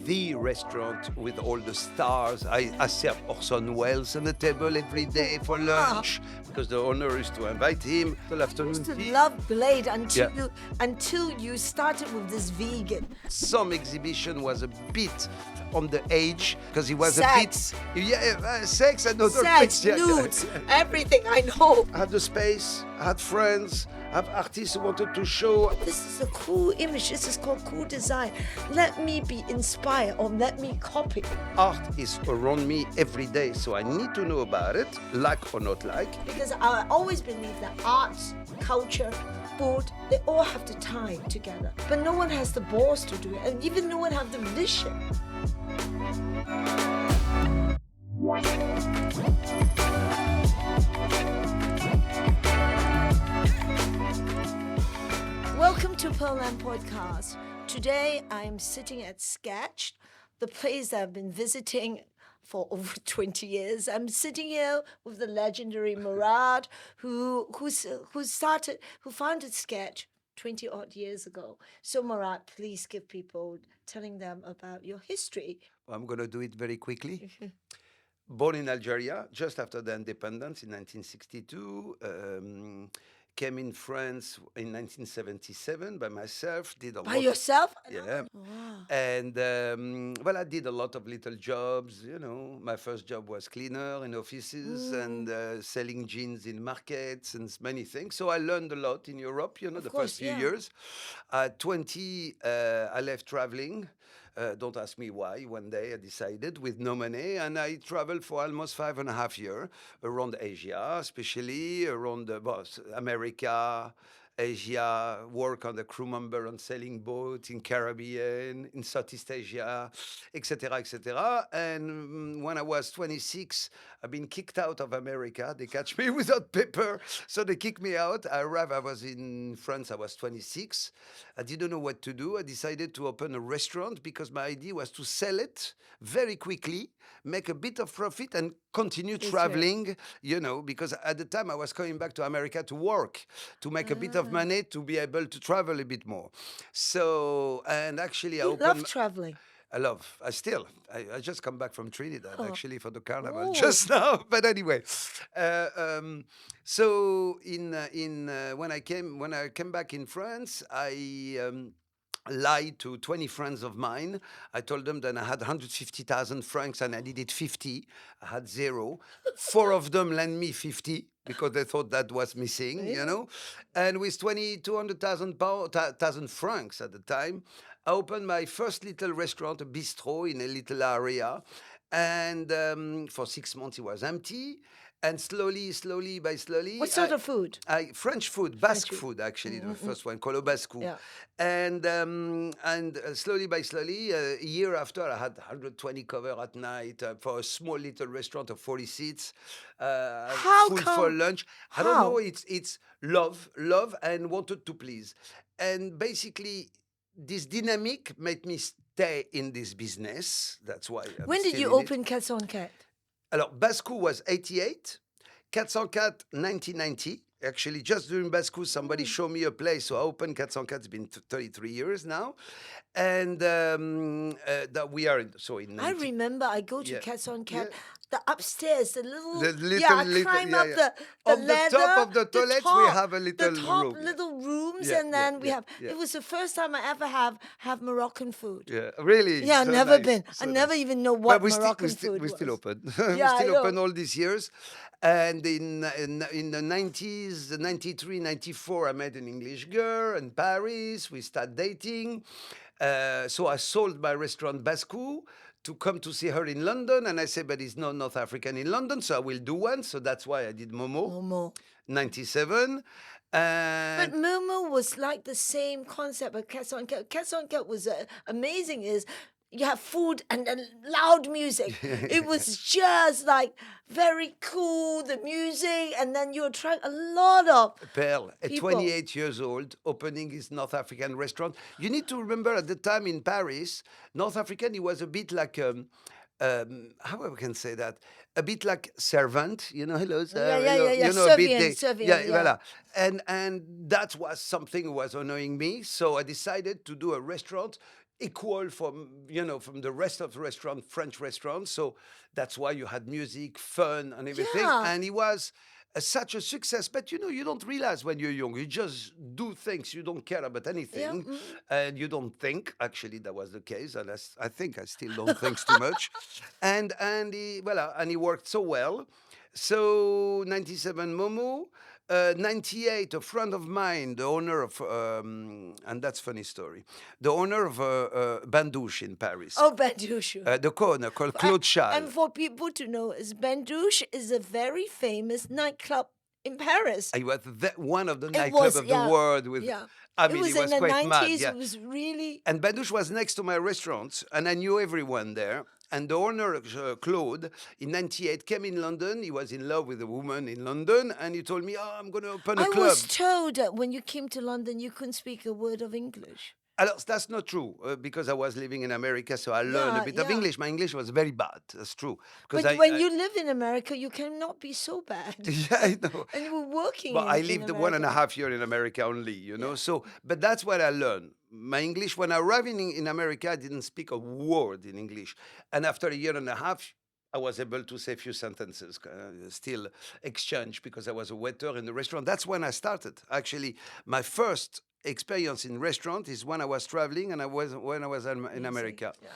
the restaurant with all the stars. I serve Orson Welles on the table every day for lunch because the owner used to invite him till I afternoon used to tea. love Blade until Yeah. you started with this vegan. Some exhibition was a bit on the age because he was Sex. a bit sex and other Sex, things. Yeah. nudes, everything I know. I had the space, I had friends, I have artists who wanted to show. This is a cool image. This is called cool design. Let me be inspired or let me copy. Art is around me every day, so I need to know about it, like or not like. Because I always believe that arts, culture, food, they all have to tie together. But no one has the balls to do it, and even no one has the vision. Welcome to Pearl Lam Podcast. Today I'm sitting at Sketch, the place that I've been visiting for over 20 years. I'm sitting here with the legendary Mourad, who founded Sketch 20 odd years ago. So Mourad, please give people telling them about your history. I'm going to do it very quickly. Born in Algeria, just after the independence in 1962. Came in France in 1977 by myself. Did a By lot. yourself? Yeah. Wow. And I did a lot of little jobs. You know, my first job was cleaner in offices and selling jeans in markets and many things. So I learned a lot in Europe. You know, the course, first few yeah. years. At 20, I left traveling. Don't ask me why. One day I decided with no money, and I traveled for almost 5.5 years around Asia, especially around America, Asia, work on the crew member on sailing boat in Caribbean, in Southeast Asia, etc., etc. And when I was 26, I've been kicked out of America. They catch me without paper, so they kicked me out. I was in France, I was 26. I didn't know what to do. I decided to open a restaurant because my idea was to sell it very quickly, make a bit of profit, and continue traveling, you know, because at the time I was coming back to America to work, to make a bit of money, to be able to travel a bit more. So, and actually I You opened... love traveling. I just come back from Trinidad actually for the carnival Oh. just now. But anyway, so when I came back in France, I lied to 20 friends of mine. I told them that I had 150,000 francs and I needed 50. I had zero. 4 of them lent me 50 because they thought that was missing, you know. And with 200,000 francs at the time, I opened my first little restaurant, a bistro in a little area. And for 6 months it was empty. And slowly, What sort of food? French food, Basque food. food, actually, the first one, called Basque. Yeah. And slowly, a year after, I had 120 cover at night for a small little restaurant of 40 seats, How full come? for lunch. I don't How? know. It's love, and wanted to please, and basically this dynamic made me stay in this business. That's why. When did you open Cats on Cat? Alors, Bascou was 88, 404, 1990. Actually, just during Bascou, somebody showed me a place, so I opened 404. It's been 33 years now. And that we are in 90. I remember I go to Yeah. Cats on Cat. Yeah. The upstairs, the little, The little- yeah, I little- climb yeah, up yeah. the On the ladder. top of the toilets, we top, have a little the top room. little rooms, Yeah, and then yeah, we yeah, have. yeah. It was the first time I ever have Moroccan food. Yeah, really? Yeah, So never nice, been. so I never nice. even know But what we Moroccan still, food we was. still open. Yeah, We I still know. open all these years. And in the 90s, 93, 94, I met an English girl in Paris. We started dating. So I sold my restaurant Bascou to come to see her in London. And I said, but it's not North African in London, so I will do one. So that's why I did Momo. 97. But And Momo was like the same concept, but Cats on Cat. Cats on Cat was amazing. Is you have food and then loud music. It was just like very cool, the music, and then you attract a lot of Pearl, at people. 28 years old, opening his North African restaurant. You need to remember at the time in Paris, North African, he was a bit like, how I can say that? A bit like servant, you know, hello, sir. Yeah. You know, a bit Servian, yeah, yeah. voilà. And that was something was annoying me. So I decided to do a restaurant equal from the rest of the restaurant, French restaurants. So that's why you had music, fun, and everything. Yeah. And he was such a success. But you don't realize when you're young. You just do things. You don't care about anything, and you don't think. Actually, that was the case. And I think I still don't think too much. And he worked so well. So 97 Momo. 98, a friend of mine, the owner of, and that's funny story, the owner of Bandouche in Paris, Oh, Bandouche. the co-owner called Claude Chal. And for people to know, Bandouche is a very famous nightclub in Paris. He was one of the It nightclubs was, of yeah. the world. With, Yeah. I It mean, was he was in the quite mad. 90s. Yeah. It was really. And Bandouche was next to my restaurant, and I knew everyone there. And the owner, Claude, in 98 came in London. He was in love with a woman in London, and he told me, "Oh, I'm going to open a I club." was told that when you came to London, you couldn't speak a word of English. Alors, that's not true because I was living in America, so I learned a bit of English. My English was very bad. That's true. But when you live in America, you cannot be so bad. Yeah, I know. And you were working. But I in lived America. 1.5 years in America only, So, but that's what I learned. My English, when I arrived in America, I didn't speak a word in English. And after a year and a half, I was able to say a few sentences, still exchange because I was a waiter in the restaurant. That's when I started. Actually, my first experience in restaurant is when I was traveling and when I was in America. Yeah.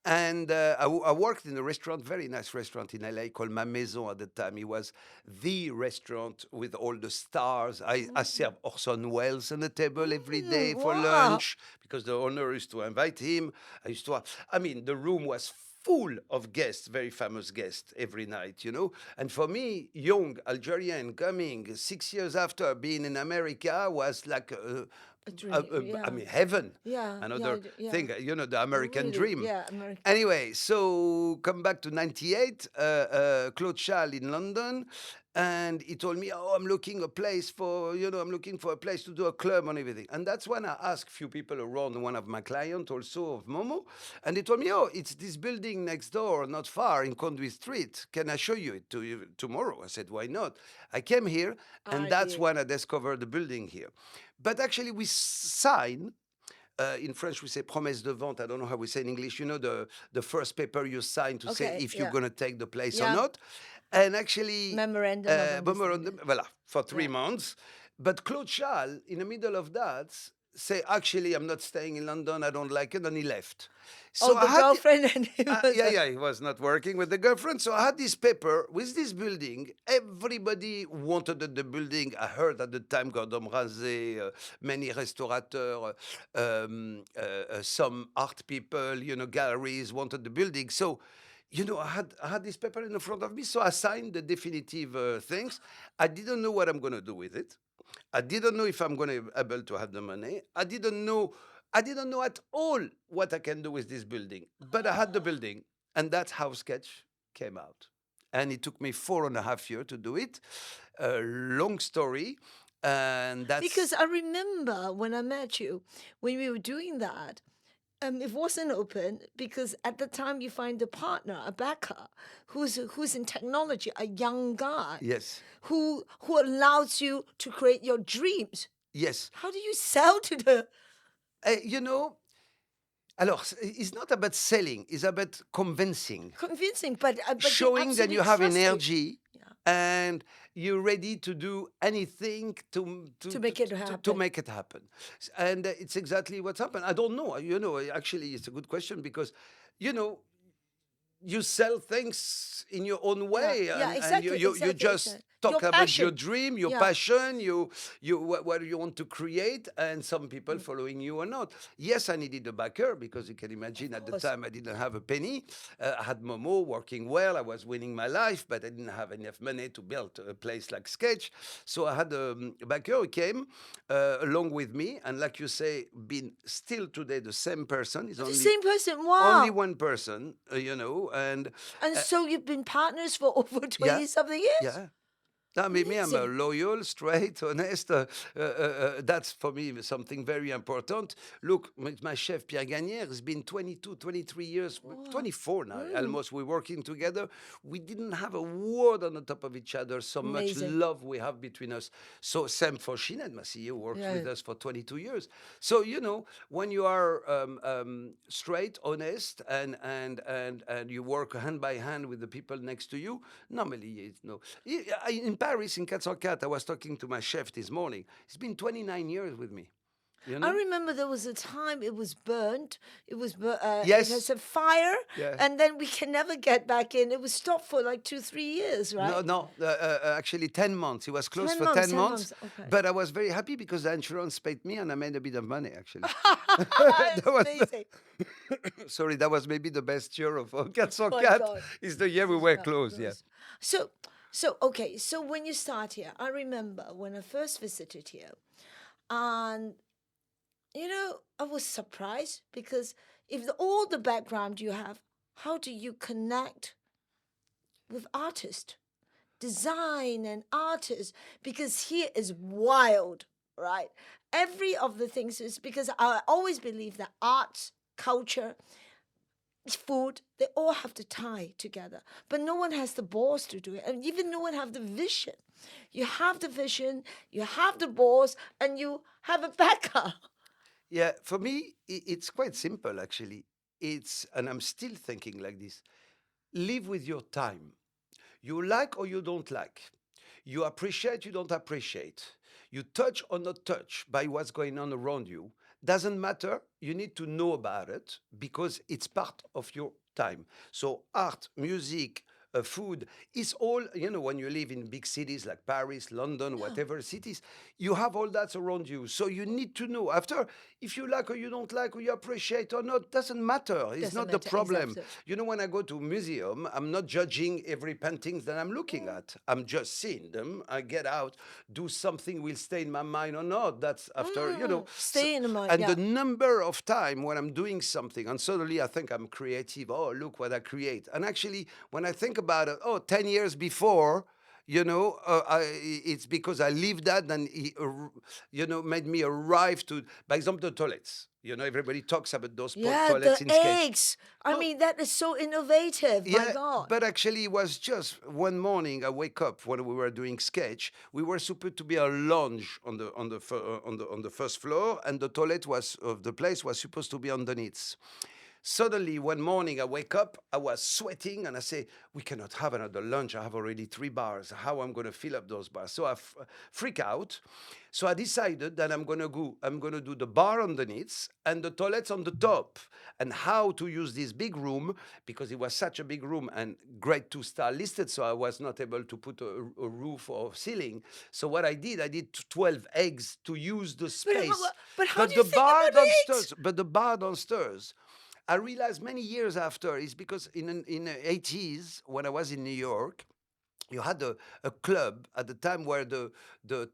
And I worked in a restaurant, very nice restaurant in LA called Ma Maison at the time. It was the restaurant with all the stars. I served Orson Welles on the table every day for wow. lunch because the owner used to invite him. The room was full of guests, very famous guests every night, And for me, young Algerian coming 6 years after being in America was like A dream, heaven. Yeah. Another yeah. thing, the American Really, dream. Yeah, American. Anyway, so come back to 98, Claude Chal in London, and he told me, "Oh, I'm looking for a place to do a club and everything." And that's when I asked a few people around, one of my clients also of Momo, and they told me, "Oh, it's this building next door, not far in Conduit Street. Can I show you it to you tomorrow?" I said, "Why not?" I came here, and that's when I discovered the building here. But actually, we signed. In French, we say promesse de vente. I don't know how we say in English. The first paper you sign to say if you're going to take the place or not. And actually, Memorandum of understanding. Voilà, for 3 months. But Claude Chal, in the middle of that, say, "Actually, I'm not staying in London. I don't like it," and he left. So the girlfriend and him. he was not working with the girlfriend. So I had this paper with this building. Everybody wanted the building. I heard at the time Gordon Ramsay, many restaurateurs, some art people, galleries wanted the building. So, I had this paper in front of me. So I signed the definitive things. I didn't know what I'm going to do with it. I didn't know if I'm going to be able to have the money. I didn't know at all what I can do with this building. But I had the building, and that's how Sketch came out. And it took me 4.5 years to do it. A long story. And that's Because I remember when I met you, when we were doing that, it wasn't open because at the time you find a partner, a backer, who's in technology, a young guy. Yes. Who allows you to create your dreams. Yes. How do you sell to the... Alors, it's not about selling, it's about convincing. Convincing, but showing that you have energy Yeah. and you're ready to do anything to make it happen. To make it happen. And it's exactly what's happened. I don't know. Actually, it's a good question because, you sell things in your own way. Yeah, and exactly, you exactly, just exactly. talk Your about your passion. dream, your Yeah. passion, what you want to create, and some people following you or not. Yes, I needed a backer because you can imagine at the course. time I didn't have a penny. I had Momo working well. I was winning my life, but I didn't have enough money to build a place like Sketch. So I had a backer who came along with me, and like you say, being still today the same person. Is The only same person, wow. only one person, And so you've been partners for over 20-something years? Yeah. I mean, me, I'm a Amazing. loyal, straight, honest. That's for me something very important. Look, my chef Pierre Gagnère has been 22, 23 years, Wow. 24 now, Mm, almost. We're working together. We didn't have a word on the top of each other. So much amazing. love we have between us. So Sam Foshin, my CEO, works Yeah. with us for 22 years. So when you are straight, honest, and you work hand by hand with the people next to you, normally it's no. In Paris, in 404, I was talking to my chef this morning. He's been 29 years with me. You I know? remember there was a time it was burnt. It has Yes. a fire, Yeah. and then we can never get back in. It was stopped for like 2, 3 years, No, right? no, actually 10 months. He was closed Ten for months. 10 10 months, months. Okay. but I was very happy because the insurance paid me and I made a bit of money, actually. That It's was, amazing. sorry, that was maybe the best year of Cats on My Cat, God. is the year we She's were closed, yeah. fabulous. So, so okay. So when you start here, I remember when I first visited here, and I was surprised because if all the background you have, how do you connect with artists, design and artists? Because here is wild, right? Every of the things is because I always believe that arts, culture, food, they all have to tie together. But no one has the balls to do it. And even no one have the vision. You have the vision, you have the balls, and you have a backer. Yeah, for me, it's quite simple, actually. And I'm still thinking like this: live with your time. You like or you don't like. You appreciate, you don't appreciate. You touch or not touch by what's going on around you. Doesn't matter. You need to know about it because it's part of your time. So, art, music, food is all, when you live in big cities like Paris, London, Yeah. whatever cities, you have all that around you. So, you need to know. After, if you like or you don't like or you appreciate or not, doesn't matter. It's Doesn't not the matter, problem. exactly. When I go to a museum, I'm not judging every paintings that I'm looking at. I'm just seeing them. I get out, do something will stay in my mind or not. That's after, Stay in the mind, and yeah. the number of time when I'm doing something and suddenly I think I'm creative. Oh, look what I create. And actually, when I think about it, 10 years before, it's because I lived that and made me arrive to, by example, the toilets. Everybody talks about those Yeah, toilets the in sketch. eggs. I Oh, mean, that is so innovative. My yeah, God. but actually, it was just one morning. I wake up when we were doing sketch. We were supposed to be a lounge on the first floor, and the toilet was of the place was supposed to be underneath. Suddenly, one morning, I wake up, I was sweating, and I say, we cannot have another lunch. I have already 3 bars. How I'm going to fill up those bars? So I freak out. So I decided that I'm going to do the bar underneath and the toilets on the top. And how to use this big room, because it was such a big room and grade 2 star listed, so I was not able to put a roof or ceiling. So what I did 12 eggs to use the space. But how But do you the think bar about eggs? downstairs, but the bar downstairs, I realized many years after is because in the 80s when I was in New York, you had a club at the time where the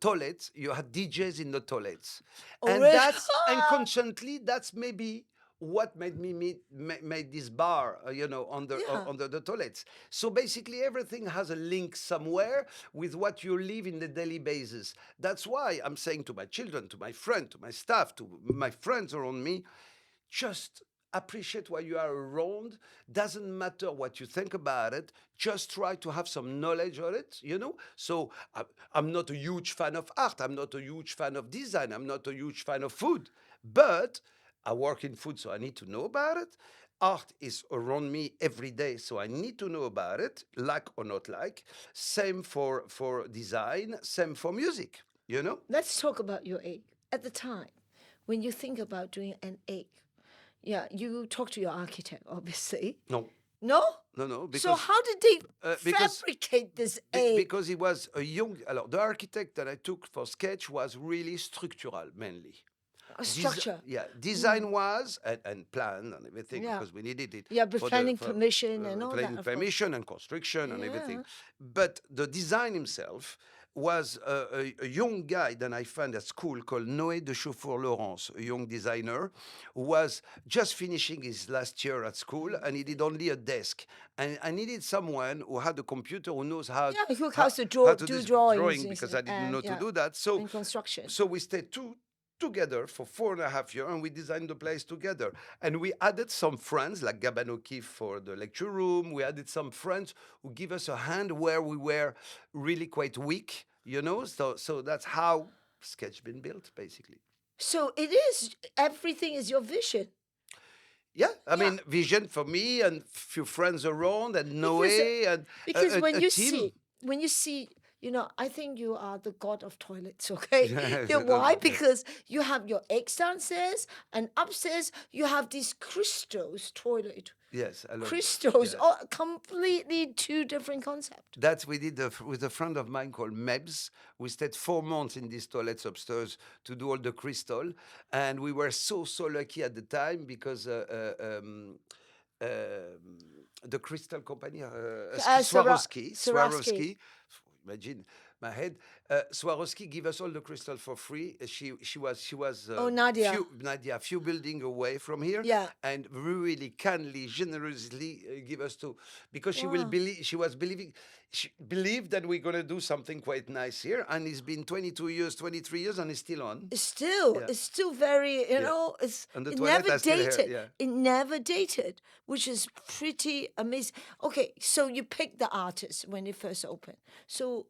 toilets, you had DJs in the toilets, Oh, and really? that's unconsciously that's maybe what made me made this bar, Yeah. under the toilets. So basically, everything has a link somewhere with what you live in the daily basis. That's why I'm saying to my children, to my friend, to my staff, to my friends around me, just appreciate what you are around. Doesn't matter what you think about it. Just try to have some knowledge of it. So I'm not a huge fan of art. I'm not a huge fan of design. I'm not a huge fan of food. But I work in food, so I need to know about it. Art is around me every day, so I need to know about it, like or not like. Same for design, same for music. Let's talk about your egg. At the time, when you think about doing an egg, yeah, you talk to your architect, obviously. No, No? no, no, So because how did they because fabricate this egg? because he was a young. Alors, the architect that I took for sketch was really structural, mainly. A structure. Yeah, design was and plan and everything Yeah. because we needed it Yeah, but for planning permission and all that, planning of course. permission and construction and Yeah. everything. But the design himself was a young guy that I found at school called Noé de Chauffour-Laurence, a young designer who was just finishing his last year at school, and he did only a desk. And I needed someone who had a computer who knows how Yeah, who how, has to draw, how to do do drawings drawing, because I didn't know to yeah, do that. So and construction. so we stayed together for 4.5 years, and we designed the place together. And we added some friends like Gaban O'Keefe for the lecture room. We added some friends who give us a hand where we were really quite weak, you know. So that's how Sketch been built, basically. So it is, everything is your vision. Yeah, I Yeah. mean, vision for me and few friends around, and Noe and Because when a you team. see, you know, I think you are the god of toilets, okay? Yes, Yeah, why? Because you have your eggs downstairs, and upstairs you have these crystals toilet. Yes, I love it. Crystals, Yeah. all completely two different concepts. That we did with a friend of mine called Mebs. We stayed 4 months in these toilets upstairs to do all the crystal, and we were so lucky at the time because the crystal company, Swarovski. Imagine my head. Swarovski give us all the crystal for free. She was Nadia. Nadia, few building away from here. Yeah. And really kindly, generously give us to, because she Wow. she believed that we're gonna do something quite nice here, and it's been 22 years, 23 years, and it's still on. It's still very, you know, And the it toilet never are still here, dated. yeah. It never dated, which is pretty amazing. Okay, so you picked the artist when it first opened. So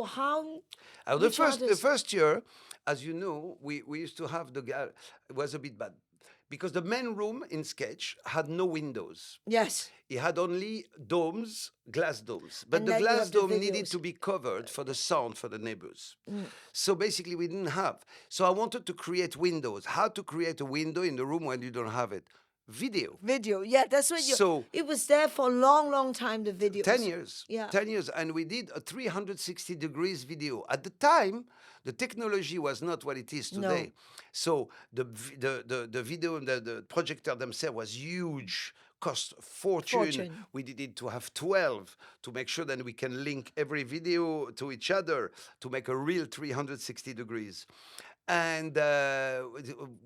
how? The which the artist- first year, as you know, we used to have the guy. It was a bit bad because the main room in Sketch had no windows. Yes. It had only domes, glass domes. But And the then you glass have the dome needed videos. to be covered for the sound for the neighbors. So basically, we didn't have. So I wanted to create windows. How to create a window in the room when you don't have it? Video. Video, yeah, that's what you. So- it was there for a long time. The video. 10 years. Yeah. 10 years. And we did a 360 degrees video. At the time, the technology was not what it is No. today. So the video, the projector themselves was huge, cost fortune. We did it to have 12 to make sure that we can link every video to each other to make a real 360 degrees. And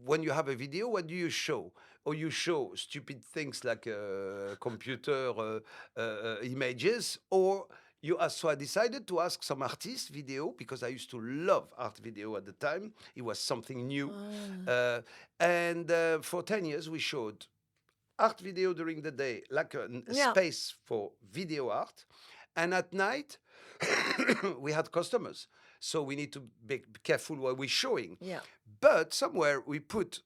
when you have a video, what do you show? Or you show stupid things like computer images, or so I decided to ask some artist video, because I used to love art video at the time. It was something new. And for 10 years, we showed art video during the day, like a Yeah. space for video art. And at night, we had customers. So we need to be careful what we're showing. Yeah. But somewhere we put,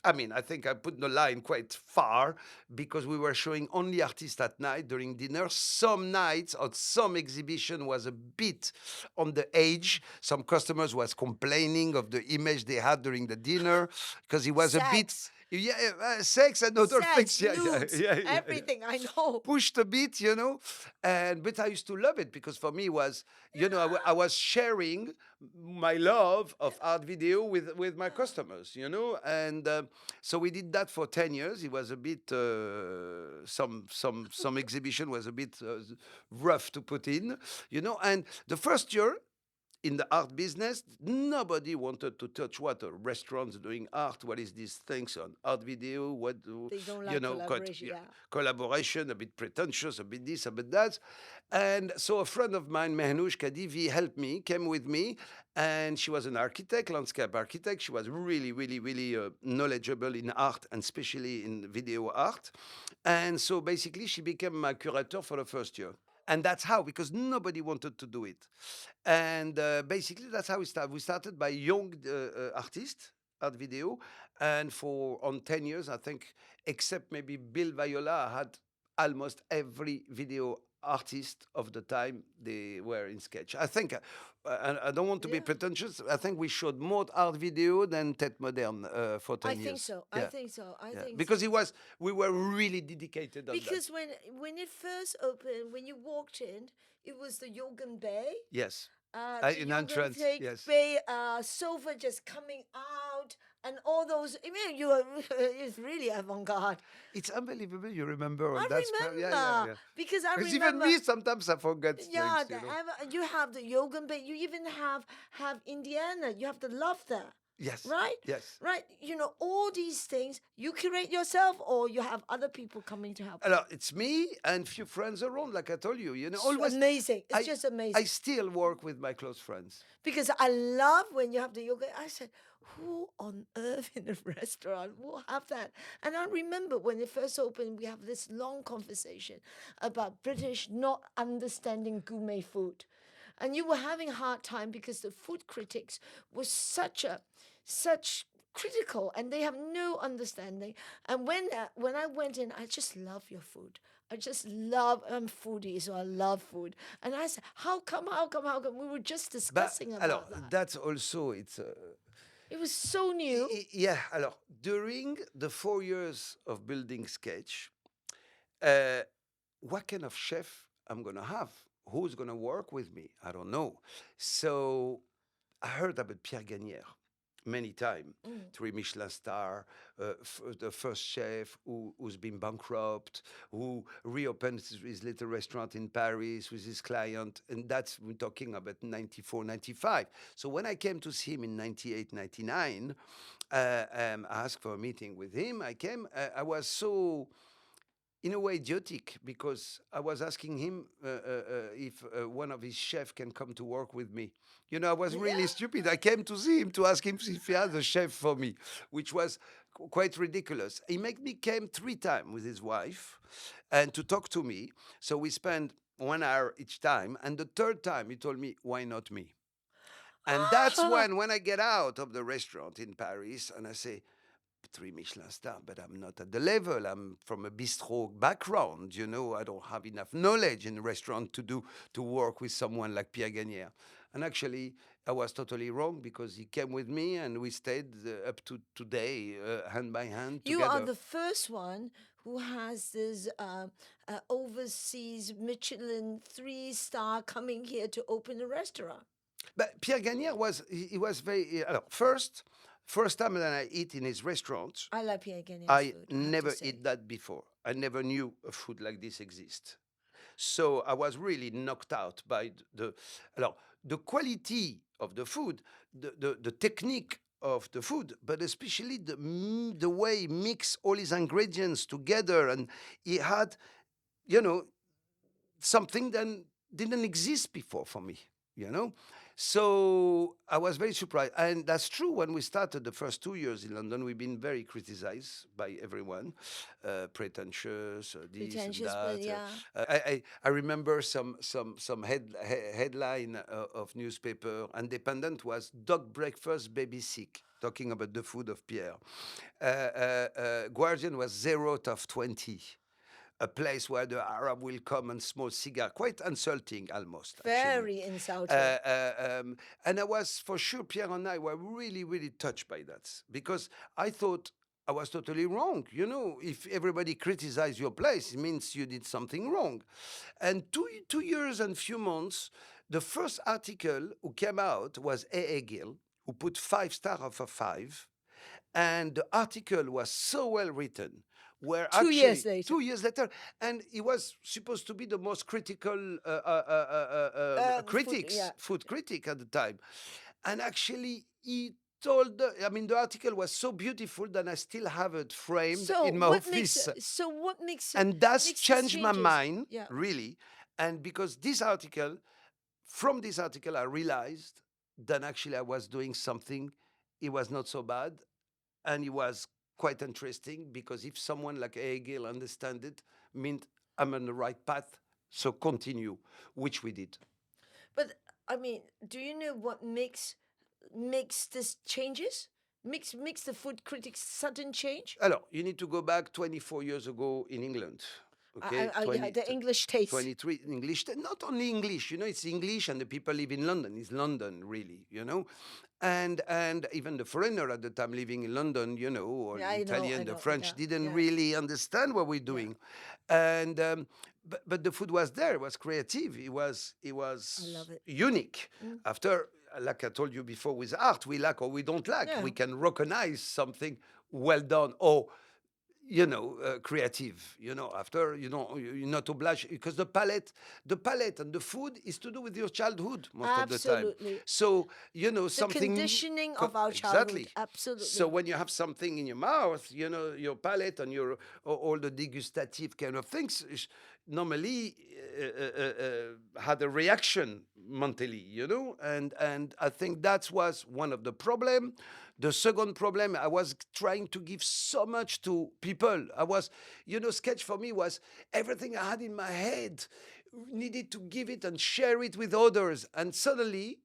I think I put the line quite far, because we were showing only artists at night during dinner. Some nights or some exhibition was a bit on the edge. Some customers was complaining of the image they had during the dinner, because it was a bit... Sex. Yeah, sex and other things. Sex, nudes, Yeah. everything. I know. Pushed a bit, you know, but I used to love it, because for me was, you know, I was sharing my love of art video with my customers, you know, and so we did that for 10 years. It was a bit some exhibition was a bit rough to put in, you know, and the first year, in the art business, nobody wanted to touch what a restaurant's doing art. What is these things on art video? What do They don't you like know? collaboration, yeah. Collaboration, a bit pretentious, a bit this, a bit that. And so a friend of mine, Mehnouch Kadivi, helped me, came with me, and she was an architect, landscape architect. She was really knowledgeable in art, and especially in video art. And so basically, she became my curator for the first year. And that's how, because nobody wanted to do it. And basically, that's how we started. We started by young artists, art video. And on 10 years, I think, except maybe Bill Viola, I had almost every video artist of the time they were in Sketch. I think, I don't want to be pretentious, I think we showed more art video than Tête Moderne for 10 I years. think so. Yeah. I think so. I Yeah. think Because so. we were really dedicated on that. Because when it first opened, when you walked in, it was the Yogan Bay. Yes. the In yoga entrance, take yes. bay, sofa just coming out, and all those. I mean, you are it's really avant-garde. It's unbelievable. You remember all I that stuff. Yeah, yeah, remember yeah. because I Because even remember. me, sometimes I forget Yeah, things, you know. you have the yoga bay. You even have Indiana. You have the love there, Yes, right? yes. Right. You know all these things. You curate yourself, or you have other people coming to help you. Alors, it's me and few friends around, like I told you. You know, It's always. amazing. It's I just I amazing. still work with my close friends. Because I love when you have the yoga. I said, who on earth in a restaurant will have that? And I remember when it first opened, we have this long conversation about British not understanding gourmet food. And you were having a hard time because the food critics was such critical and they have no understanding. And when I went in, I just love your food. I just love, I'm foodie, so I love food. And I said, how come, how come, how come? We were just But discussing alors, about that. that's also it's. It was so new. Yeah. Alors, during the 4 years of building Sketch, uh, what kind of chef I'm gonna have? Who's gonna work with me? I don't know. So I heard about Pierre Gagnère many times. 3 Michelin star, the first chef who's been bankrupt, who reopened his little restaurant in Paris with his client. And that's, we're talking about 94, 95. So when I came to see him in 98, 99, I asked for a meeting with him. I came, I was so in a way idiotic because I was asking him if one of his chefs can come to work with me. You know, I was really stupid. I came to see him to ask him if he has a chef for me, which was quite ridiculous. He made me came 3 times with his wife and to talk to me. So we spent 1 hour each time. And the third time he told me, why not me? And that's when I get out of the restaurant in Paris and I say, 3 Michelin star, but I'm not at the level. I'm from a bistro background, you know. I don't have enough knowledge in restaurant to work with someone like Pierre Gagnère. And actually, I was totally wrong because he came with me and we stayed up to today, hand by hand You are together. the first one who has this overseas Michelin 3-star coming here to open a restaurant. But Pierre Gagnère was he was very first time that I eat in his restaurant. I like Pierre Gagnère's I food. I have to never say. eat that before. I never knew a food like this exists. So I was really knocked out by the quality of the food, the technique of the food, but especially the way he mix all his ingredients together. And he had, you know, something that didn't exist before for me, you know? So I was very surprised. And that's true. When we started the first 2 years in London, we've been very criticized by everyone, pretentious, this and Pretentious, that. but yeah. I remember some headline of newspaper, Independent was dog breakfast, baby sick, talking about the food of Pierre. Guardian was 0 out of 20. A place where the Arab will come and smoke cigar, quite insulting almost. Actually. Very insulting. And I was, for sure, Pierre and I were really, really touched by that because I thought I was totally wrong. You know, if everybody criticizes your place, it means you did something wrong. And 2 years and few months, the first article who came out was A.A. Gill, who put 5 stars out of 5. And the article was so well written. Where 2 years later. 2 years later, and he was supposed to be the most critical food critic at the time, and actually he told. The article was so beautiful that I still have it framed in my office. What makes it? And that's makes changed my changes? mind, Yeah. really. And because from this article, I realized that actually I was doing something. It was not so bad, and it was quite interesting because if someone like Hegel understand it, meant I'm on the right path. So continue, which we did. But I mean, do you know what makes this changes? Makes the food critics sudden change? Alors, you need to go back 24 years ago in England. Okay, Yeah, the English taste. 23 in English, not only English, it's English, and the people live in London. It's London, really, and even the foreigner at the time living in London, or Yeah, the I Italian, the know. French Yeah, didn't yeah, really understand what we're yeah. doing, and but the food was there. It was creative. It was I love it. unique. Mm. After, like I told you before, with art, we like or we don't like. Yeah. We can recognize something well done or creative. After you're not obliged because the palate and the food is to do with your childhood most of the time. Absolutely. So The something conditioning of our childhood. exactly. So Absolutely. when you have something in your mouth, your palate and your all the degustative kind of things normally had a reaction mentally, and I think that was one of the problem. The second problem, I was trying to give so much to people. I was, sketch for me was everything I had in my head, needed to give it and share it with others. And suddenly,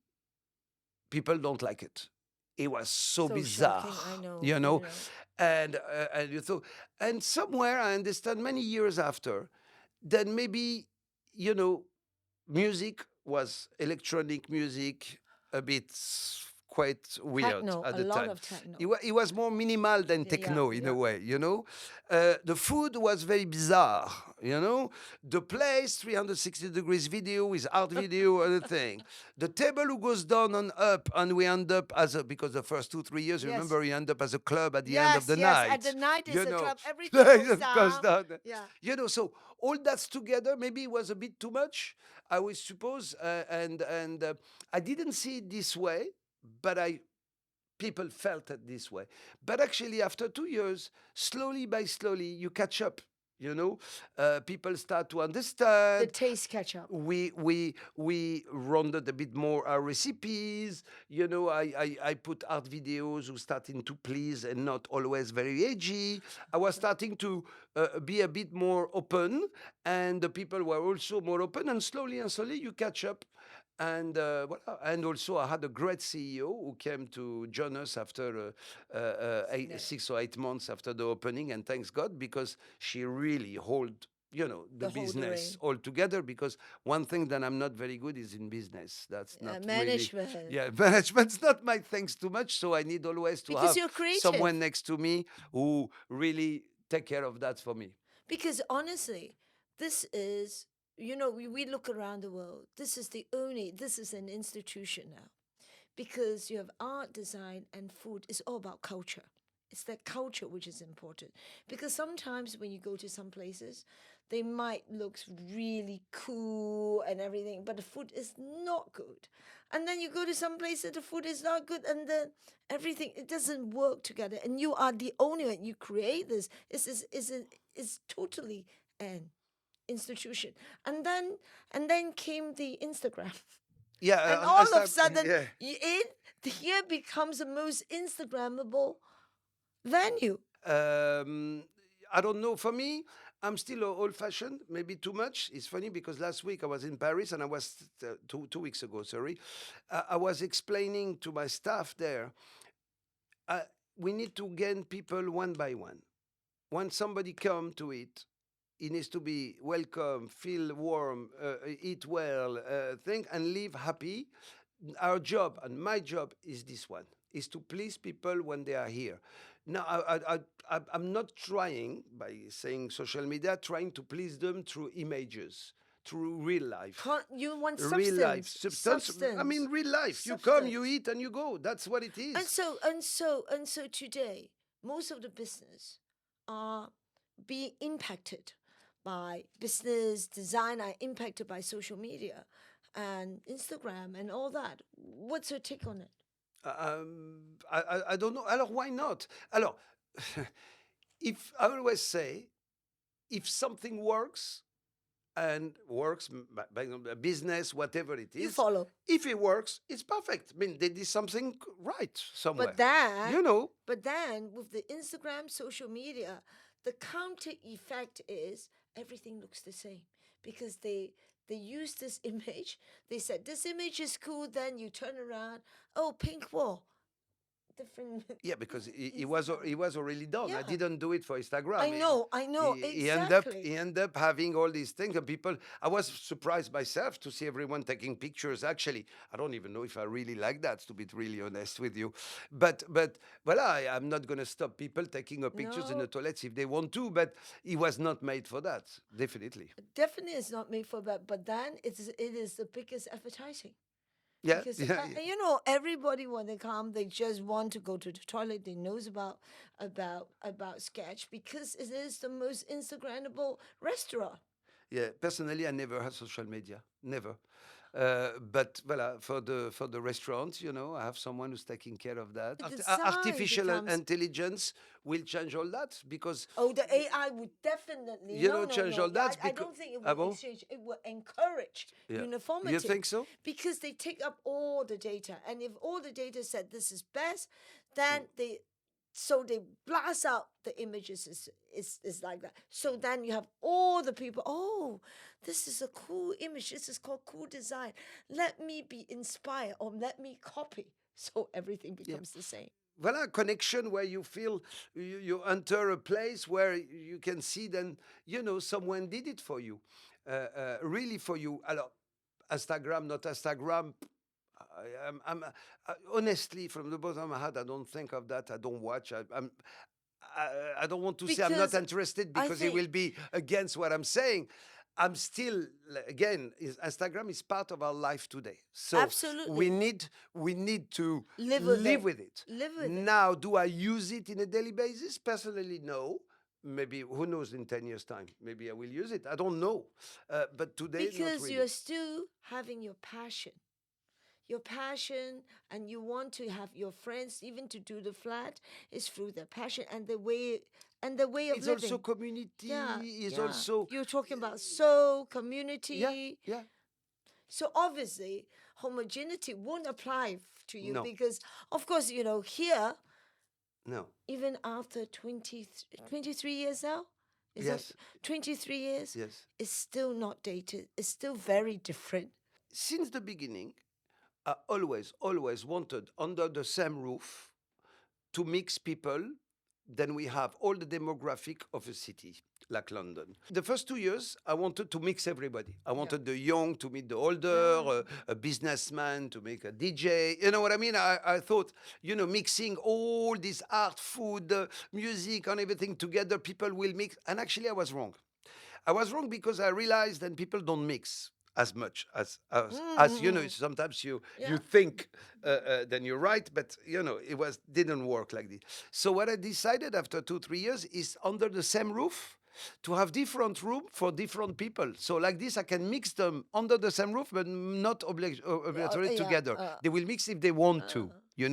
people don't like it. It was so So bizarre, shocking. I know. you I know. know. And you thought, and somewhere I understand many years after, that maybe, music was electronic music a bit quite weird Techno. at A the lot time. of techno. It was more minimal than Yeah, techno in yeah. a way, The food was very bizarre, The place, 360 degrees video with art video and the thing. The table who goes down and up, and we end up because the first 2-3 years, Yes. remember, you end up as a club at the end of Yes, the yes. night. At the night is you the know. club. Everything goes It goes down. down. Yeah. So all that's together, maybe it was a bit too much, I would suppose, and I didn't see it this way, but people felt it this way. But actually, after 2 years, slowly by slowly, you catch up. People start to The understand. taste catch up. We rounded a bit more our recipes. I put art videos who starting to please and not always very edgy. I was starting to be a bit more open, and the people were also more open. And slowly you catch up. And voilà. And also, I had a great CEO who came to join us after 6 or 8 months after the opening, and thanks God, because she really hold the The whole business doing. all together. Because one thing that I'm not very good is in business. That's not really. Management. Yeah, management's not my thanks too much. So I need always to Because have you're creative. someone next to me who really take care of that for me. Because honestly, this is, we look around the world. This is an institution now. Because you have art, design, and food. It's all about culture. It's that culture which is important. Because sometimes when you go to some places, they might look really cool and everything, but the food is not good. And then you go to some places, the food is not good, and then everything, it doesn't work together. And you are the owner, and you create this. It's totally an institution. And then came the Instagram. Yeah, And all of a sudden, yeah. here becomes the most Instagrammable venue. I don't know. For me, I'm still old-fashioned, maybe too much. It's funny because last week I was in Paris, and I was 2 weeks ago. Sorry, I was explaining to my staff there. We need to gain people one by one. When somebody come to it, he needs to be welcome, feel warm, eat well, think and live happy. Our job and my job is this one: is to please people when they are here. Now, I'm not trying, by saying social media, trying to please them through images, through real life. You want Real life, substance. substance. I mean, real life. You come, you eat, and you go. That's what it is. And so today, most of the business are being impacted by business design, are impacted by social media and Instagram and all that. What's your take on it? I don't know. Alors, why not? Alors, if I always say, if something works and works, by business, whatever it is, You follow. if it works, it's perfect. I mean, they did something right somewhere. But then, you know, But then with the Instagram, social media, the counter effect is everything looks the same because they use this image. They said this image is cool. Then you turn around. Oh, pink wall. different. Yeah, because he was already done. I Yeah. didn't do it for Instagram. I know, exactly. He ended up having all these things, and people. I was surprised myself to see everyone taking pictures. Actually, I don't even know if I really like that. To be really honest with you, but well, I'm not going to stop people taking pictures in the No. toilets if they want to. But it was not made for that. Definitely. Definitely it's not made for that, but then it is the biggest advertising. Yeah, Because yeah, you know, everybody when they come, they just want to go to the toilet. They knows about Sketch because it is the most Instagrammable restaurant. yeah. Personally, I never had social media. Never. But voilà, for the restaurants, I have someone who's taking care of that. The design Artificial becomes intelligence will change all that because oh, the AI would definitely change all that. I don't think it Ah will bon? exchange. It will encourage Yeah. uniformity. You think so? Because they take up all the data, and if all the data said this is best, then they blast out the images is like that. So then you have all the people. Oh, this is a cool image. This is called cool design. Let me be inspired or let me copy. So everything becomes the same. Voilà, connection where you feel you enter a place where you can see then, someone did it for you, really for you. Alors, Instagram, not Instagram. Honestly, from the bottom of my heart, I don't think of that. I don't watch. I don't want to say I'm not Because interested I because it think will be against what I'm saying. I'm still again. Instagram is part of our life today, so absolutely we need to live with live it. with it. Live with it. Now, do I use it in a daily basis? Personally, no. Maybe who knows in 10 years' time? Maybe I will use it. I don't know. But today, not Because really. you're still having your passion, and you want to have your friends even to do the flat is through their passion and the way of It's living. also community. Yeah, It's yeah. also You're talking about soul, community. yeah. So obviously, homogeneity won't apply to you No, because, of course, here, no. even after 23 years now, is that Yes, 23 years? yes. It's still not dated. It's still very different. Since the beginning, I always wanted under the same roof to mix people. Then we have all the demographic of a city like London. The first 2 years, I wanted to mix everybody. I wanted the young to meet the older, a businessman to make a DJ. You know what I mean? I thought, mixing all this art, food, music, and everything together, people will mix. And actually, I was wrong. I was wrong because I realized that people don't mix as much as sometimes you Yeah. think then you're right, but it didn't work like this. So what I decided after 2 3 years is under the same roof to have different room for different people. So like this, I can mix them under the same roof, but not obligatory yeah, together. They will mix if they want to. You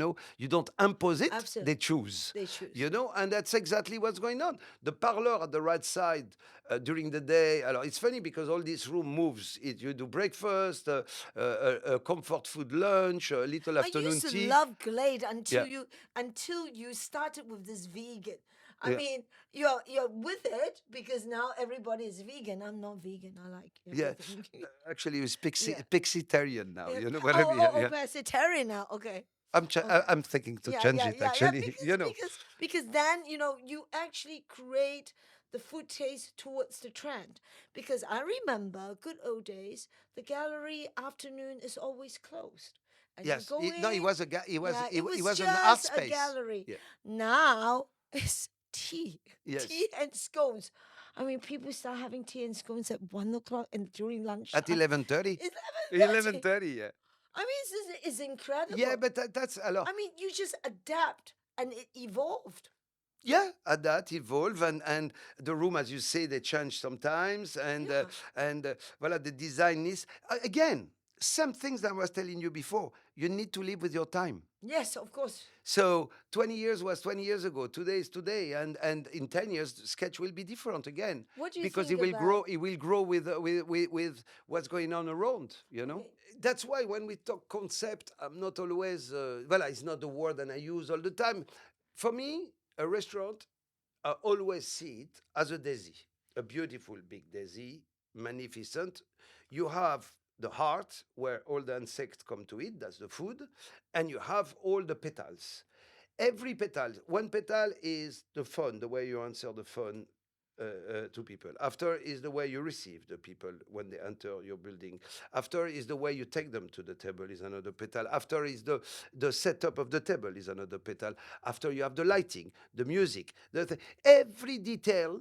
don't impose it; Absolutely. they choose. They choose. And that's exactly what's going on. The parlor at the right side during the day. It's funny because all this room moves. You do breakfast, a comfort food lunch, a little I afternoon used to tea. love Glade until Yeah. you started with this vegan. I Yeah. mean, you're with it because now everybody is vegan. I'm not vegan. I like Yeah, everything. actually, it's Yeah. pixitarian now. Yeah. You know what I mean? Yeah. Pescatarian now. Okay. I'm thinking to change it actually. Because then you actually create the food taste towards the trend. Because I remember good old days, the gallery afternoon is always closed. And you Yes. go No, in, it was an just art a space. gallery. Yeah. Now it's tea, Yes. tea and scones. I mean, people start having tea and scones at 1 o'clock and during lunch. At 11:30. 11:30. 11:30. Yeah. I mean, it's incredible. Yeah, but that's alors. I mean, you just adapt and it evolved. Yeah, at that evolve and the room, as you say, they change sometimes, and voilà, the design is again some things that I was telling you before. You need to live with your time. Yes, of course. So 20 years was 20 years ago. Today is today, and in 10 years, the sketch will be different again. What do you Because think it will about- grow. It will grow with what's going on around. Okay. That's why when we talk concept, I'm not always. It's not the word that I use all the time. For me, a restaurant, I always see it as a daisy, a beautiful big daisy, magnificent. You have the heart where all the insects come to eat, that's the food, and you have all the petals. every petal. One petal is the phone, the way you answer the phone to people. After is the way you receive the people when they enter your building. After is the way you take them to the table is another petal. After is the setup of the table is another petal. After you have the lighting, the music, every detail,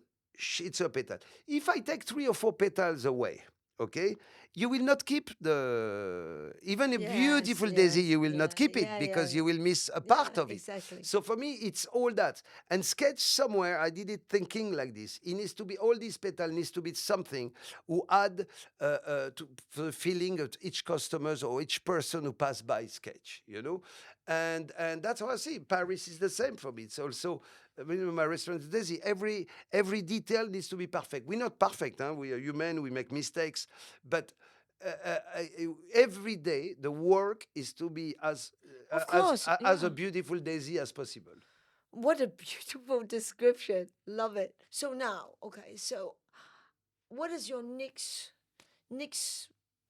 it's a petal. If I take 3 or 4 petals away, okay, you will not keep even a Yes, beautiful daisy, yes, you will not yeah, keep it yeah, yeah, because yeah. you will miss a Yeah, part of it. exactly. So for me, it's all that. And sketch somewhere, I did it thinking like this. It needs to be, all these petals needs to be something who add to the feeling of each customers or each person who pass by sketch, And that's how I see it. Paris is the same for me. It's also, my restaurant is Daisy. Every detail needs to be perfect. We're not perfect, huh? We are human, we make mistakes. But every day the work is to be Of course, as a yeah. beautiful daisy as possible. What a beautiful description. Love it. So now, okay, so what is your next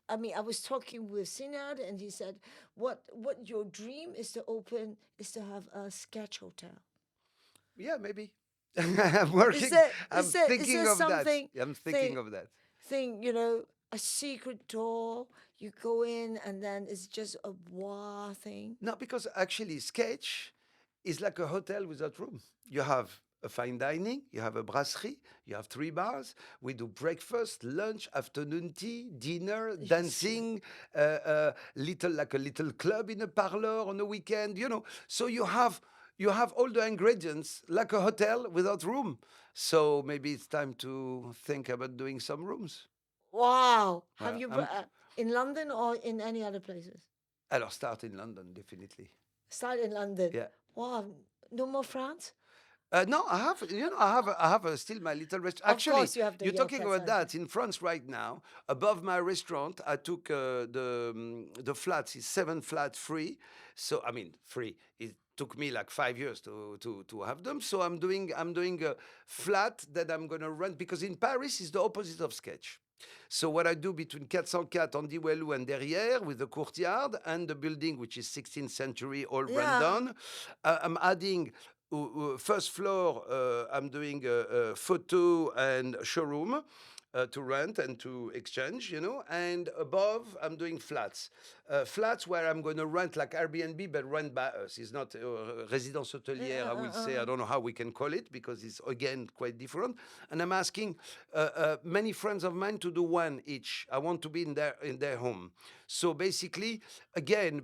I mean, I was talking with Sinad and he said what your dream is to have a sketch hotel. Yeah, maybe. I'm working. I'm Is there thinking of that. something I'm thinking thing of that. thing, a secret door, you go in and then it's just a wow thing? No, because actually, sketch is like a hotel without room. You have a fine dining, you have a brasserie, you have 3 bars. We do breakfast, lunch, afternoon tea, dinner, Yes. dancing, like a little club in a parlor on a weekend. So you have all the ingredients like a hotel without room. So maybe it's time to think about doing some rooms. Wow. Have Well, you I'm, in London or in any other places? I'll start in London, definitely. Start in London. Yeah. Wow. No more France? No, I have, still my little restaurant. Of Actually, course you have the you're talking about Yellow that in France right now. Above my restaurant, I took the flats. It's 7 flat free. So I mean, free. It took me like 5 years to have them. So I'm doing a flat that I'm gonna rent because in Paris is the opposite of sketch. So what I do between 404 Andy Wellou and Derrière with the courtyard and the building, which is 16th century, all run Yeah. down, I'm adding first floor, I'm doing a photo and showroom to rent and to exchange, and above I'm doing flats where I'm going to rent like Airbnb, but rent by us. It's not résidence hôtelière, I will say. I don't know how we can call it because it's again quite different. And I'm asking many friends of mine to do one each. I want to be in their home. So basically, again,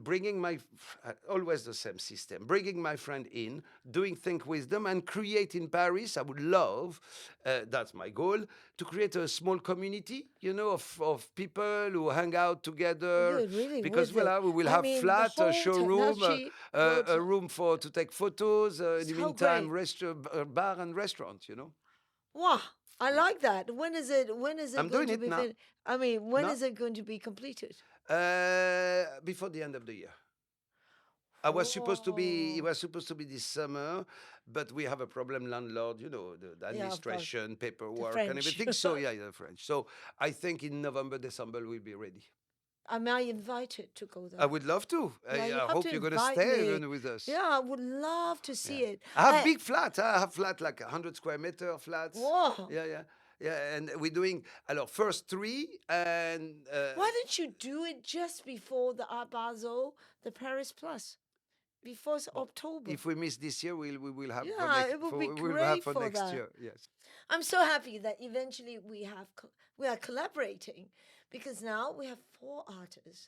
always the same system, bringing my friend in, doing things with them, and create in Paris. I would love, that's my goal, to create a small community, of people who hang out together. Good, really Because with it. we will I have mean, the flat, a whole showroom, technology a room to take photos. In the so meantime, great. bar and restaurant. Wow. I like that. When is it I'm going doing to it be now. I mean, when No? is it going to be completed? Before the end of the year. It was supposed to be this summer, but we have a problem, landlord, the Yeah, of course. administration, The paperwork, and French. everything. So yeah, the French. So I think in November, December we'll be ready. Am I invited to go there? I would love to. Yeah, you I have hope to you're going to invite stay me. even with us. Yeah, I would love to see Yeah. it. I have big flats. I have flat like 100 square meter flats. Whoa. Yeah, and we're doing first 3 and Why don't you do it just before the Art Basel, the Paris Plus? Before October. if we miss this year, we will have Yeah, it would be we will have great for for next that. year. Yes. I'm so happy that eventually we are collaborating because now we have 4 artists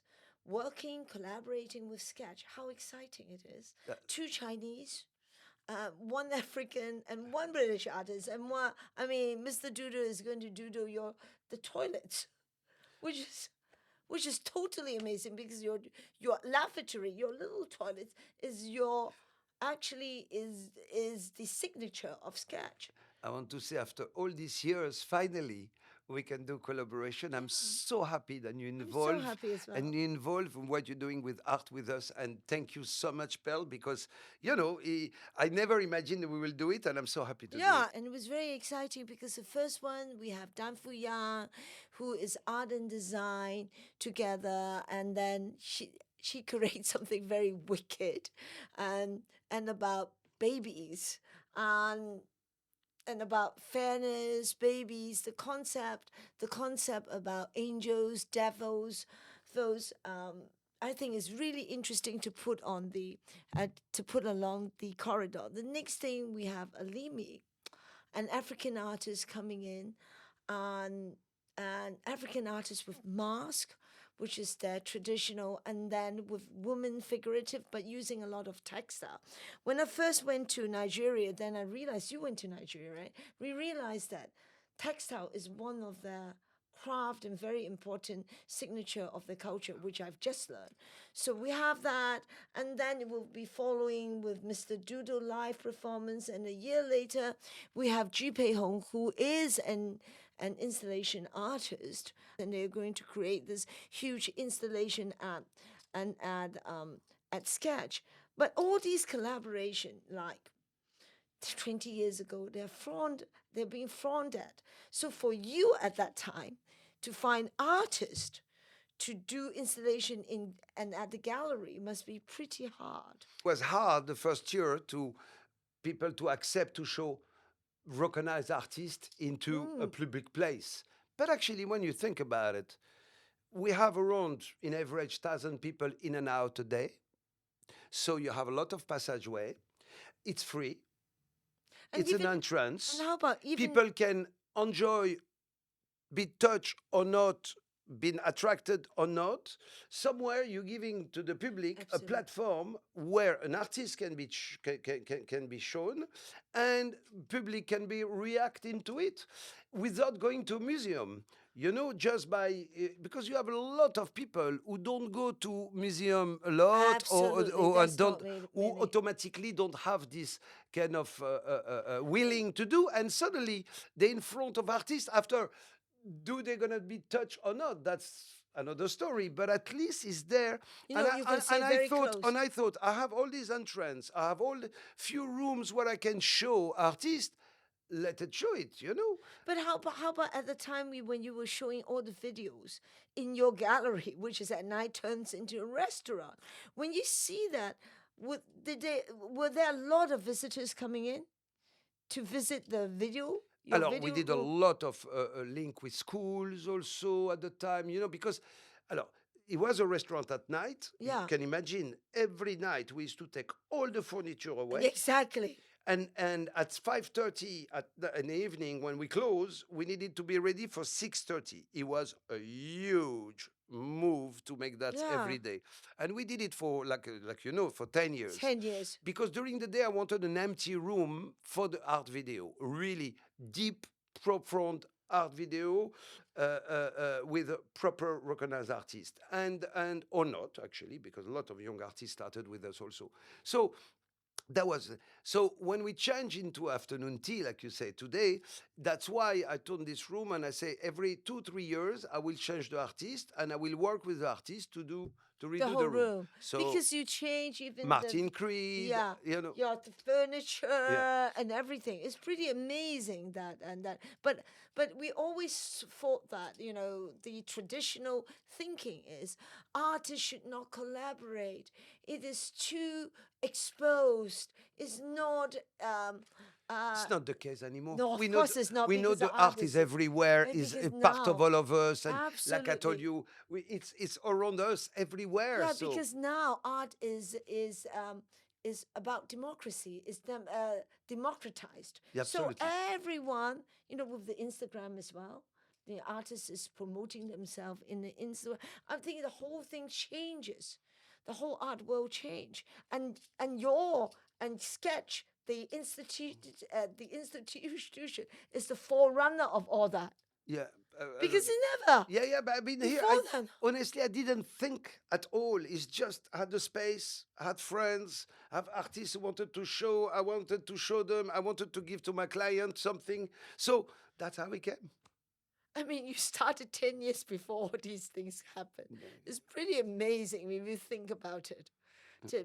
collaborating with Sketch. How exciting it is! 2 Chinese, 1 African, and 1 British artist, and Mr. Doodle is going to doodle the toilets, which is totally amazing because your lavatory, your little toilet, is the signature of Sketch. I want to say after all these years, finally we can do collaboration. I'm so happy that you I'm so happy as well. and you involve in what you're doing with art with us. And thank you so much, Pearl, because I never imagined that we will do it, and I'm so happy to do Yeah, it. and it was very exciting because the first one we have Dan Fuyang, who is art and design together, and then she creates something very wicked, and about babies, and about fairness, babies, the concept about angels, devils, those I think is really interesting to put on to put along the corridor. The next thing we have Alimi, an African artist coming in, and an African artist with mask, which is their traditional, and then with woman figurative, but using a lot of textile. When I first went to Nigeria, then I realized you went to Nigeria, right? We realized that textile is one of the craft and very important signature of the culture, which I've just learned. So we have that, and then it will be following with Mr. Doodle live performance, and a year later we have Ji Pei Hong, who is an installation artist, and they're going to create this huge installation at Sketch. But all these collaboration, like 20 years ago, they're being frowned at. So for you at that time to find artists to do installation in and at the gallery must be pretty hard. It was hard the first year to people to accept to show recognized artists into a public place. But actually, when you think about it, we have around, in average, 1,000 people in and out a day. So you have a lot of passageway. It's free. And it's an entrance. And how about people can enjoy, be touched or not, been attracted or not. Somewhere you're giving to the public Absolutely. a platform where an artist can be can be shown, and public can be reacting to it without going to a museum. You know, just by because you have a lot of people who don't go to museum a lot, Absolutely, or that's don't, not really- who automatically don't have this kind of willing to do, and suddenly they're in front of artists after. Do they gonna be touched or not? That's another story. But at least it's there. You know, you can say very close. And I thought, I have all these entrance. I have all the few rooms where I can show artists. Let it show it. You know. But how about at the time when you were showing all the videos in your gallery, which is at night turns into a restaurant? When you see that, were there a lot of visitors coming in to visit the video? Alors, we did a lot of link with schools also at the time, you know, because, alors, it was a restaurant at night. Yeah. You can imagine every night we used to take all the furniture away. Exactly. And at 5:30 in the evening when we close, we needed to be ready for 6:30. It was a huge move to make that every day. And we did it for, like you know, for 10 years. 10 years. Because during the day, I wanted an empty room for the art video, really deep, profound art video with a proper recognized artist. And or not, actually, because a lot of young artists started with us also. So that was so when we change into afternoon tea, like you say today, that's why I turn this room and I say every 2-3 years I will change the artist and I will work with the artist to redo The whole the room. So because you change even Martin Creed, you know. Yeah, the furniture and everything. It's pretty amazing that. But we always thought that, you know, the traditional thinking is artists should not collaborate. It is too exposed. It's not It's not the case anymore. No, of we course it's not, We know because the the art art is is- everywhere, and is because a part of now- all of us. And like I told Absolutely. you, it's around us everywhere. Yeah, so. because now art is about democracy. It's democratized. Yeah, so absolutely. everyone, you know, with the Instagram as well, the artist is promoting themselves in the Instagram. I'm thinking the whole thing changes. The whole art will change. And Sketch, the institution is the forerunner of all that. Yeah. Because it never. Yeah, but I mean, here, Before then. honestly, I didn't think at all. It's just I had the space, I had friends, I have artists who wanted to show, I wanted to show them, I wanted to give to my client something. So that's how it came. I mean, you started 10 years before these things happened. It's pretty amazing when you think about it.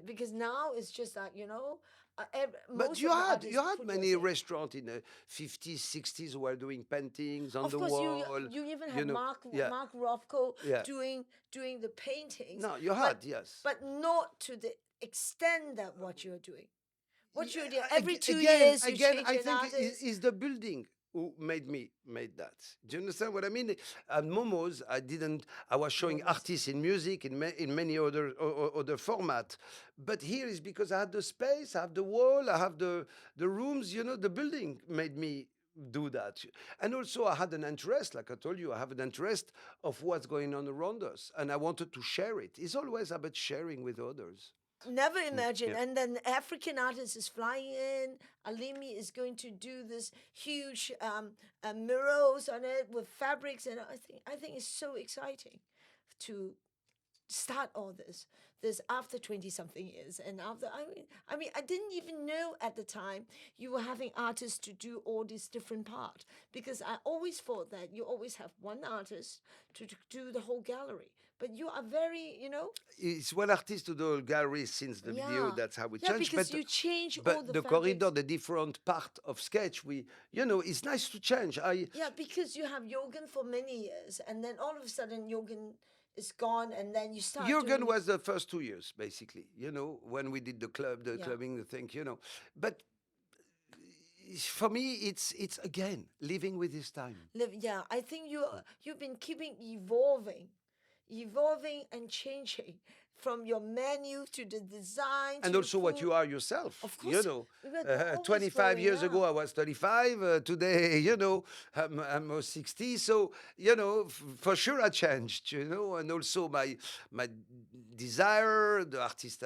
Because now it's just like, you know, But most you of the had artists you had put many yours in. restaurants in the 50s, 60s who were doing paintings on Of the course, wall. you even You have know, yeah, Mark Rothko yeah. doing the paintings, No, you but had, yes. not to the extent that what you're doing. What Yeah, you're doing every two again, years, you change I an think artist. is the building who made that. Do you understand what I mean? At Momo's, I didn't. I was showing Momos. artists in music in many other format, but here is because I had the space, I have the wall, I have the rooms. You know, the building made me do that, and also I had an interest. Like I told you, I have an interest of what's going on around us, and I wanted to share it. It's always about sharing with others. Never imagine. Yeah. And then the African artist is flying in. Alimi is going to do this huge murals on it with fabrics, and I think it's so exciting to start all this after 20 something years. And after I mean I didn't even know at the time you were having artists to do all these different parts, because I always thought that you always have one artist to do the whole gallery, but you are very, It's one artist to the whole gallery since the video. yeah, That's how we yeah, change. because you change all the The fabrics. corridor, the different part of sketch, it's nice to change. Yeah, because you have Jürgen for many years, and then all of a sudden Jürgen is gone, and then you start Jürgen doing was the first 2 years, basically. When we did the Yeah. clubbing, the thing. But for me, it's again living with his time. Yeah, I think you've been keeping evolving and changing from your menu to the design And to also the what food. you are yourself. Of course, we were always 25 growing years ago, up. I was 35. Today, I'm almost 60. So, for sure I changed, and also my desire, the artist,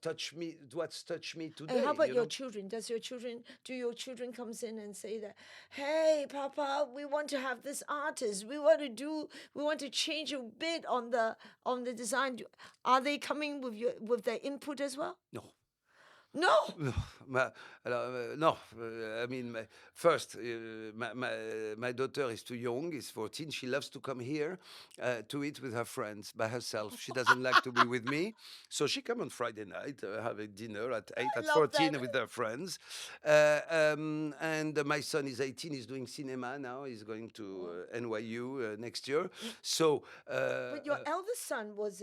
touch me, what's touched me today. And how about you your know? children? Do your children comes in and say that, hey, Papa, we want to have this artist. We want to change a bit on the design. Are they coming with their input as well? No. No. No, no. I mean, first, my daughter is too young. Is 14. She loves to come here to eat with her friends by herself. She doesn't like to be with me, so she come on Friday night, have a dinner at 8 I at love that. 14 with her friends. And my son is 18. He's doing cinema now. He's going to NYU next year. So, But your eldest son was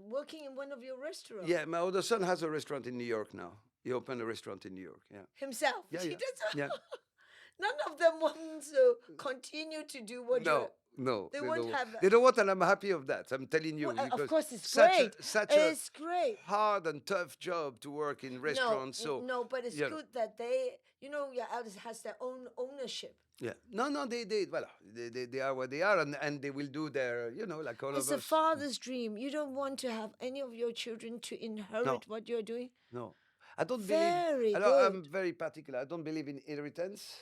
working in one of your restaurants. yeah, my older son has a restaurant in New York now. He opened a restaurant in New York. Yeah. Himself. Yeah, He yeah. doesn't. Yeah. None of them wants to continue to do what No, no, they won't don't. have. They don't want, and I'm happy of that. I'm telling you, Well, of because course, it's such great. such It's a great. hard and tough job to work in restaurants. So No, but it's you know. good that your eldest has their own ownership. Yeah, no, they are what they are, and they will do their, like all It's of a us. father's dream. You don't want to have any of your children to inherit what you're doing. No, I don't Very believe. I'm good. very particular. I don't believe in inheritance.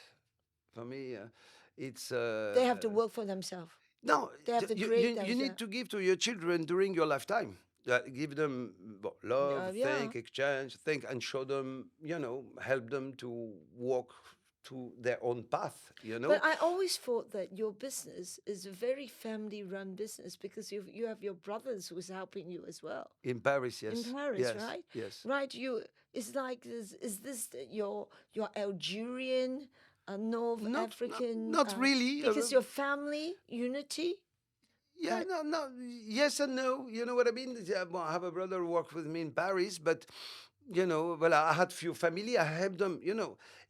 For me, it's. They have to work for themselves. No, They have to you, create you themselves. need to give to your children during your lifetime. Give them love, Yeah. think, exchange, think, and show them, help them to walk to their own path, But I always thought that your business is a very family-run business, because you have your brothers who's helping you as well. In Paris, yes. In Paris, Yes, right? yes. Right. It's like this. Is this your Algerian, North African? Not really. Because your family unity. Yeah, no, yes and no. You know what I mean? Yeah, well, I have a brother who worked with me in Paris, but well, I had few family. I helped them.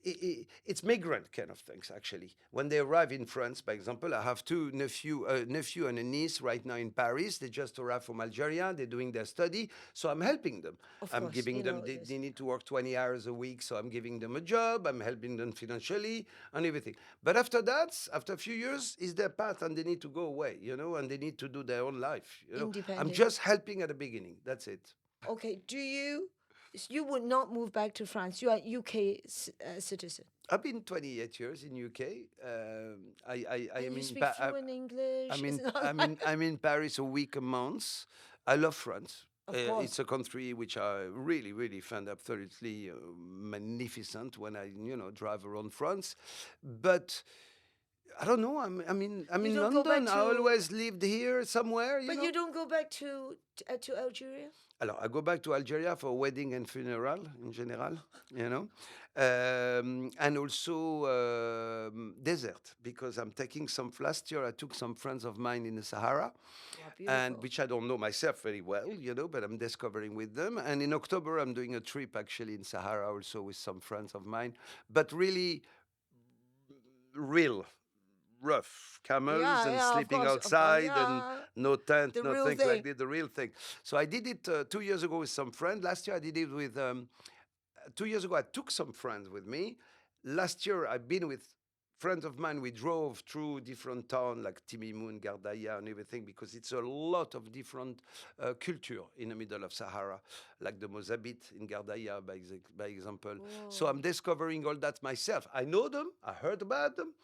It's migrant kind of things actually. When they arrive in France, by example, I have two nephew and a niece right now in Paris. They just arrived from Algeria. They're doing their study, so I'm helping them. Of I'm course, giving them. They need to work 20 hours a week, so I'm giving them a job. I'm helping them financially and everything. But after that, after a few years, is their path, and they need to go away. And they need to do their own life. I'm Independent. just helping at the beginning. That's it. Okay. You would not move back to France. You are UK citizen. I've been 28 years in UK. I And am you in speak fluent English. It's not I'm in Paris a week a month. I love France. Of course. It's a country which I really, really find absolutely magnificent when I drive around France. But I don't know. I'm in You don't go back London. I to- always lived here somewhere. But you don't go back to Algeria? Alors, I go back to Algeria for wedding and funeral in general, and also desert, because I'm taking some. Last year, I took some friends of mine in the Sahara, Wow, and beautiful. which I don't know myself very well, but I'm discovering with them. And in October, I'm doing a trip actually in Sahara also with some friends of mine, but really real. Rough camels Yeah, and yeah, sleeping of course, outside and yeah. no tent, The no real things thing. like this, the real thing. So I did it 2 years ago with some friends. Last year I did it with 2 years ago I took some friends with me. Last year I've been with friends of mine. We drove through different towns like Timimoun, Gardaya, and everything, because it's a lot of different culture in the middle of Sahara, like the Mozabit in Gardaya, by example. So I'm discovering all that myself. I know them. I heard about them.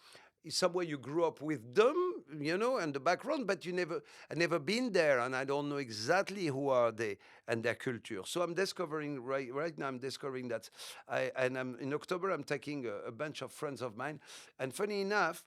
Somewhere you grew up with them, and the background, but I never been there, and I don't know exactly who are they and their culture. So I'm discovering right now. I'm discovering that, and I'm in October. I'm taking a bunch of friends of mine, and funny enough,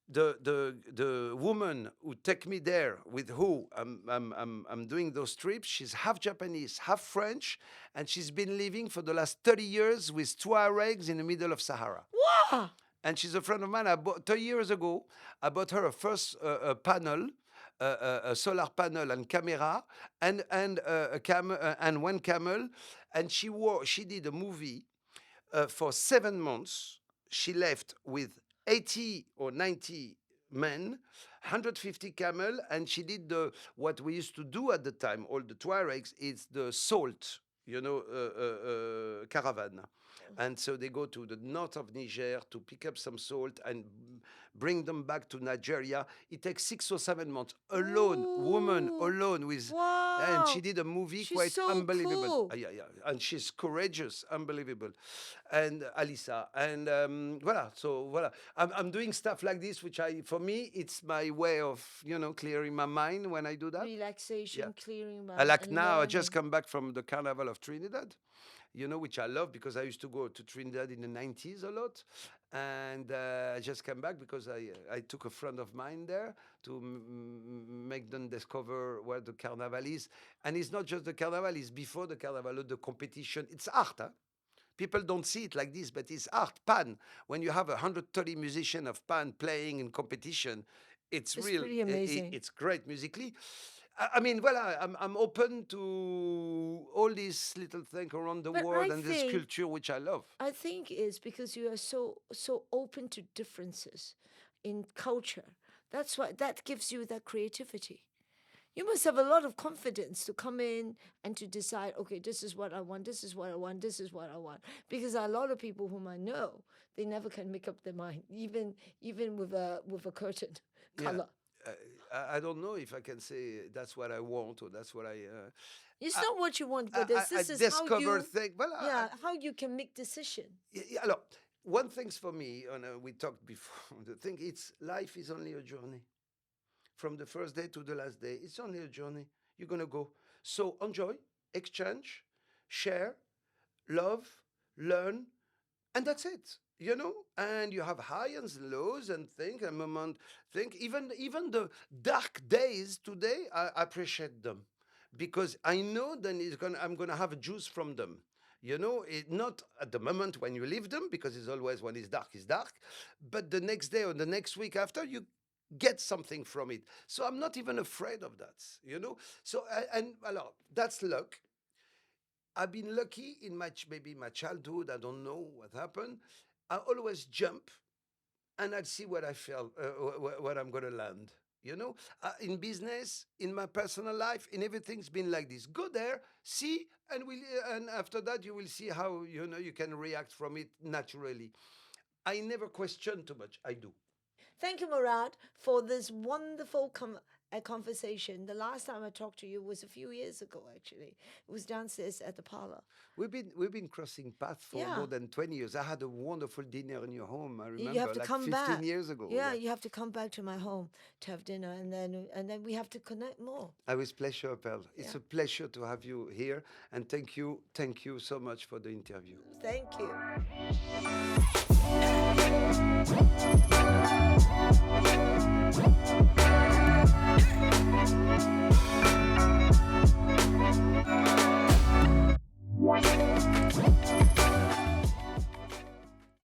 the woman who take me there, with who I'm doing those trips, she's half Japanese, half French, and she's been living for the last 30 years with Tuaregs in the middle of Sahara. Wow. And she's a friend of mine. 30 years ago, I bought her a first panel, a solar panel and camera, and and one camel, and she did a movie for 7 months. She left with 80 or 90 men, 150 camel, and she did what we used to do at the time. All the Tuaregs, it's the salt, caravan. And so they go to the north of Niger to pick up some salt and bring them back to Nigeria. It takes 6 or 7 months alone, woman alone with, and she Wow. did a movie She's quite so unbelievable. cool. Yeah, and she's courageous, unbelievable. And Alisa, and voila. So voila, I'm doing stuff like this, which for me, it's my way of clearing my mind when I do that. Relaxation, Yeah. clearing mind. I like and now. I just learning. come back from the Carnival of Trinidad, which I love because I used to go to Trinidad in the 90s a lot. And I just came back because I took a friend of mine there to make them discover where the Carnival is. And it's not just the Carnival, it's before the Carnival, the competition. It's art, huh? People don't see it like this, but it's art. Pan. When you have 130 musicians of pan playing in competition, it's real. Pretty amazing. It's great musically. I mean, well, I'm open to all these little things around the But world I and this think- culture, which I love. I think it's because you are so open to differences in culture. That's why that gives you that creativity. You must have a lot of confidence to come in and to decide, okay, this is what I want, this is what I want, this is what I want. Because a lot of people whom I know, they never can make up their mind, even with a curtain color. I don't know if I can say that's what I want or that's what I. It's not what you want, but I this is how discover you, things. Well, how you can make decision. Alors, one thing's for me, and we talked before. The thing, life is only a journey. From the first day to the last day, it's only a journey. You're gonna go. So enjoy, exchange, share, love, learn, and that's it. And you have highs and lows and even the dark days today, I appreciate them because I know then I'm gonna have a juice from them. Not at the moment when you leave them, because it's always when it's dark, but the next day or the next week after, you get something from it. So I'm not even afraid of that. So alors, that's luck. I've been lucky in maybe my childhood. I don't know what happened. I always jump, and I'll see what I feel, where I'm gonna land. In business, in my personal life, in everything's been like this. Go there, see, and after that you will see how you can react from it naturally. I never question too much. I do. Thank you, Mourad, for this wonderful conversation. The last time I talked to you was a few years ago, actually. It was downstairs at the parlor. We've been crossing paths for more than 20 years. I had a wonderful dinner in your home. I remember, You have to like come 15 back. years ago. Yeah, you have to come back to my home to have dinner, and then we have to connect more. With pleasure, Pearl. It's a pleasure to have you here, and thank you so much for the interview. Thank you.